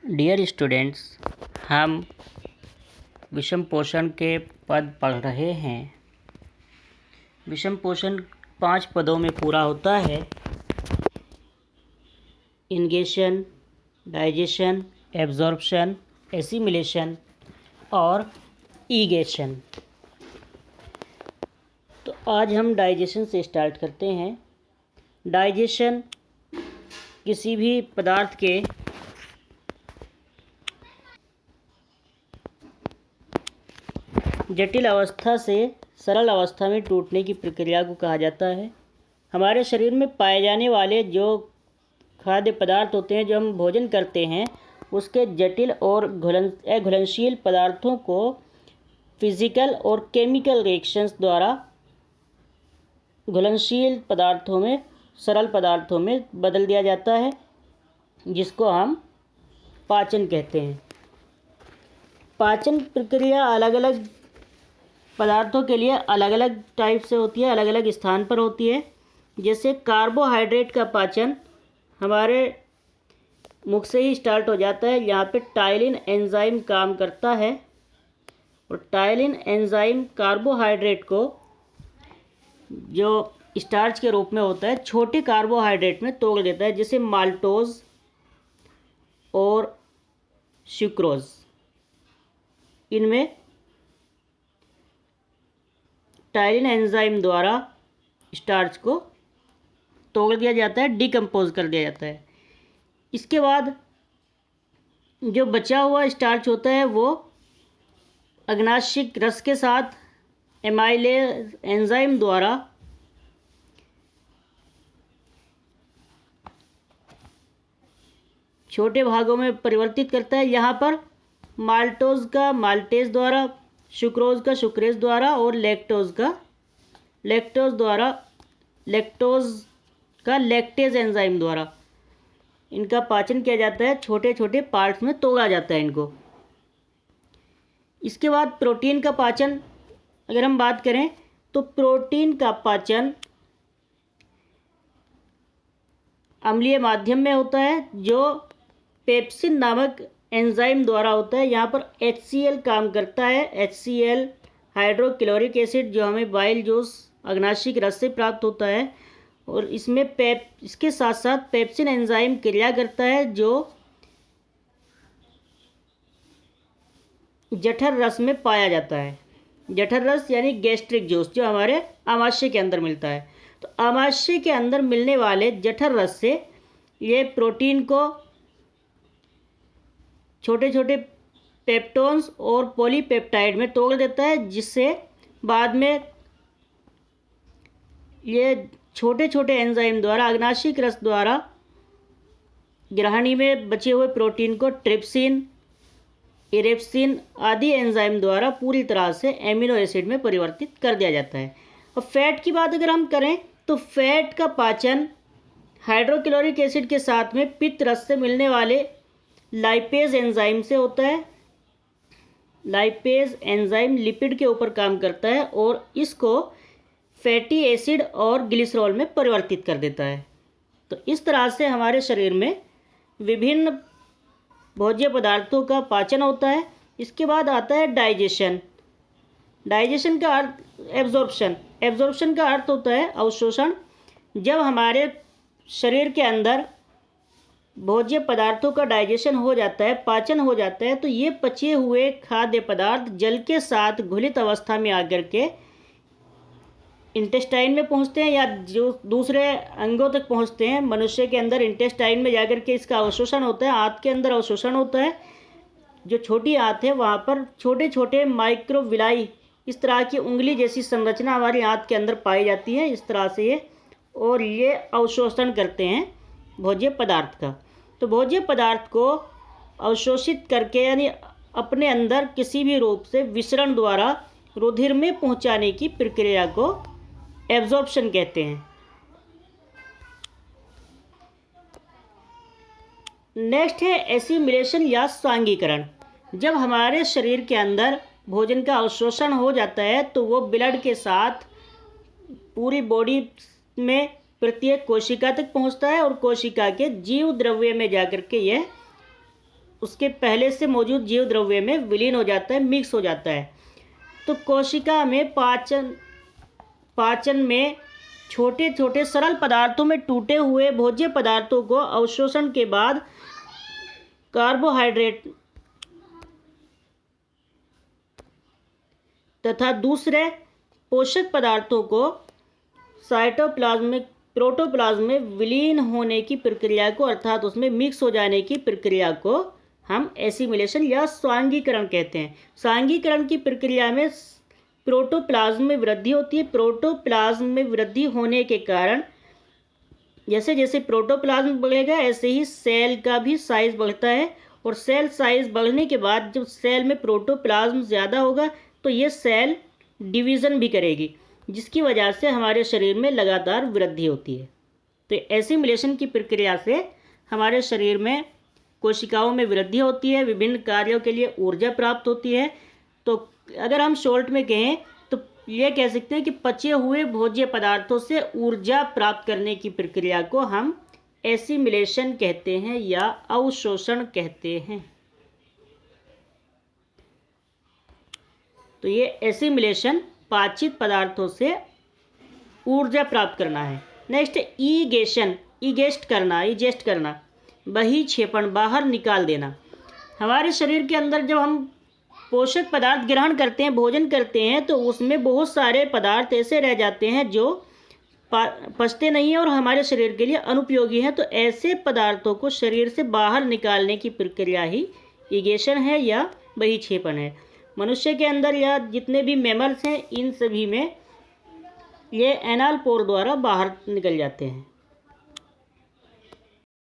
Dear students, हम विषम पोषण के पद पढ़ रहे हैं। विषम पोषण 5 पदों में पूरा होता है। इंगेशन, डाइजेशन, एब्जॉर्प्शन, एसिमिलेशन और ईगेशन। तो आज हम डाइजेशन से स्टार्ट करते हैं। डाइजेशन किसी भी पदार्थ के जटिल अवस्था से सरल अवस्था में टूटने की प्रक्रिया को कहा जाता है। हमारे शरीर में पाए जाने वाले जो खाद्य पदार्थ होते हैं, जो हम भोजन करते हैं, उसके जटिल और घुलनशील पदार्थों को फिजिकल और केमिकल रिएक्शंस द्वारा घुलनशील पदार्थों में, सरल पदार्थों में बदल दिया जाता है, जिसको हम पाचन कहते हैं। पाचन प्रक्रिया अलग अलग पदार्थों के लिए अलग अलग टाइप से होती है, अलग अलग स्थान पर होती है। जैसे कार्बोहाइड्रेट का पाचन हमारे मुख से ही स्टार्ट हो जाता है। यहाँ पे टाइलिन एंजाइम काम करता है और टाइलिन एंजाइम कार्बोहाइड्रेट को, जो स्टार्च के रूप में होता है, छोटे कार्बोहाइड्रेट में तोड़ देता है, जैसे माल्टोज और सुक्रोज। इनमें टाइलिन एंजाइम द्वारा स्टार्च को तोड़ दिया जाता है, डिकम्पोज कर दिया जाता है। इसके बाद जो बचा हुआ स्टार्च होता है वो अग्नाशिक रस के साथ एमाइलेज एंजाइम द्वारा छोटे भागों में परिवर्तित करता है। यहाँ पर माल्टोज का माल्टेज द्वारा, सुक्रोज का सुक्रेज द्वारा और लैक्टोज का लैक्टेज एंजाइम द्वारा इनका पाचन किया जाता है। छोटे छोटे पार्ट्स में तोड़ा जाता है इनको। इसके बाद प्रोटीन का पाचन अगर हम बात करें तो प्रोटीन का पाचन अम्लीय माध्यम में होता है, जो पेप्सिन नामक एंजाइम द्वारा होता है। यहाँ पर HCl काम करता है। HCl हाइड्रोक्लोरिक एसिड, जो हमें बाइल जूस अग्नाशिक रस से प्राप्त होता है, और इसमें इसके साथ साथ पेप्सिन एंजाइम क्रिया करता है, जो जठर रस में पाया जाता है। जठर रस यानी गैस्ट्रिक जूस, जो हमारे आमाशय के अंदर मिलता है। तो आमाशय के अंदर मिलने वाले जठर रस से ये प्रोटीन को छोटे छोटे पेप्टोन्स और पॉलीपेप्टाइड में तोड़ देता है, जिससे बाद में ये छोटे छोटे एंजाइम द्वारा, अग्नाशिक रस द्वारा, ग्रहणी में बचे हुए प्रोटीन को ट्रिप्सिन, इरेप्सिन आदि एंजाइम द्वारा पूरी तरह से एमिनो एसिड में परिवर्तित कर दिया जाता है। और फैट की बात अगर हम करें तो फैट का पाचन हाइड्रोक्लोरिक एसिड के साथ में पित्त रस से मिलने वाले लाइपेज एंजाइम से होता है। लाइपेज एंजाइम लिपिड के ऊपर काम करता है और इसको फैटी एसिड और ग्लिसरॉल में परिवर्तित कर देता है। तो इस तरह से हमारे शरीर में विभिन्न भोज्य पदार्थों का पाचन होता है। इसके बाद आता है डाइजेशन। डाइजेशन का अर्थ एब्जॉर्प्शन। एब्जॉर्प्शन का अर्थ होता है अवशोषण। जब हमारे शरीर के अंदर भोज्य पदार्थों का डाइजेशन हो जाता है, पाचन हो जाता है, तो ये पचे हुए खाद्य पदार्थ जल के साथ घुलित अवस्था में आकर के इंटेस्टाइन में पहुंचते हैं या जो दूसरे अंगों तक पहुंचते हैं। मनुष्य के अंदर इंटेस्टाइन में जाकर के इसका अवशोषण होता है। आंत के अंदर अवशोषण होता है। जो छोटी आंत है वहाँ पर छोटे छोटे माइक्रोविलाई, इस तरह की उंगली जैसी संरचना हमारी आंत के अंदर पाई जाती है। इस तरह से ये अवशोषण करते हैं भोज्य पदार्थ का। तो भोज्य पदार्थ को अवशोषित करके, यानी अपने अंदर किसी भी रूप से विसरण द्वारा रुधिर में पहुंचाने की प्रक्रिया को एब्जॉर्प्शन कहते हैं। नेक्स्ट है एसिमिलेशन या स्वांगीकरण। जब हमारे शरीर के अंदर भोजन का अवशोषण हो जाता है तो वो ब्लड के साथ पूरी बॉडी में प्रत्येक कोशिका तक पहुंचता है और कोशिका के जीव द्रव्य में जाकर के यह उसके पहले से मौजूद जीव द्रव्य में विलीन हो जाता है, मिक्स हो जाता है। तो कोशिका में पाचन में छोटे छोटे सरल पदार्थों में टूटे हुए भोज्य पदार्थों को अवशोषण के बाद कार्बोहाइड्रेट तथा दूसरे पोषक पदार्थों को प्रोटोप्लाज्म में विलीन होने की प्रक्रिया को, अर्थात उसमें मिक्स हो जाने की प्रक्रिया को हम एसिमिलेशन या स्वांगीकरण कहते हैं। स्वांगीकरण की प्रक्रिया में प्रोटोप्लाज्म में वृद्धि होती है। प्रोटोप्लाज्म में वृद्धि होने के कारण जैसे जैसे प्रोटोप्लाज्म बढ़ेगा ऐसे ही सेल का भी साइज बढ़ता है, और सेल साइज बढ़ने के बाद जब सेल में प्रोटोप्लाज्म ज़्यादा होगा तो ये सेल डिवीज़न भी करेगी, जिसकी वजह से हमारे शरीर में लगातार वृद्धि होती है। तो एसिमिलेशन की प्रक्रिया से हमारे शरीर में कोशिकाओं में वृद्धि होती है, विभिन्न कार्यों के लिए ऊर्जा प्राप्त होती है। तो अगर हम शॉर्ट में कहें तो ये कह सकते हैं कि पचे हुए भोज्य पदार्थों से ऊर्जा प्राप्त करने की प्रक्रिया को हम एसिमिलेशन कहते हैं या अवशोषण कहते हैं। तो ये एसिमिलेशन पाचित पदार्थों से ऊर्जा प्राप्त करना है। नेक्स्ट ईगेशन, ईजेस्ट करना, बहिक्षेपण, बाहर निकाल देना। हमारे शरीर के अंदर जब हम पोषक पदार्थ ग्रहण करते हैं, भोजन करते हैं, तो उसमें बहुत सारे पदार्थ ऐसे रह जाते हैं जो पचते नहीं हैं और हमारे शरीर के लिए अनुपयोगी हैं। तो ऐसे पदार्थों को शरीर से बाहर निकालने की प्रक्रिया ही ईगेशन है या बहिक्षेपण है। मनुष्य के अंदर या जितने भी मैमल्स हैं इन सभी में ये एनाल पोर द्वारा बाहर निकल जाते हैं।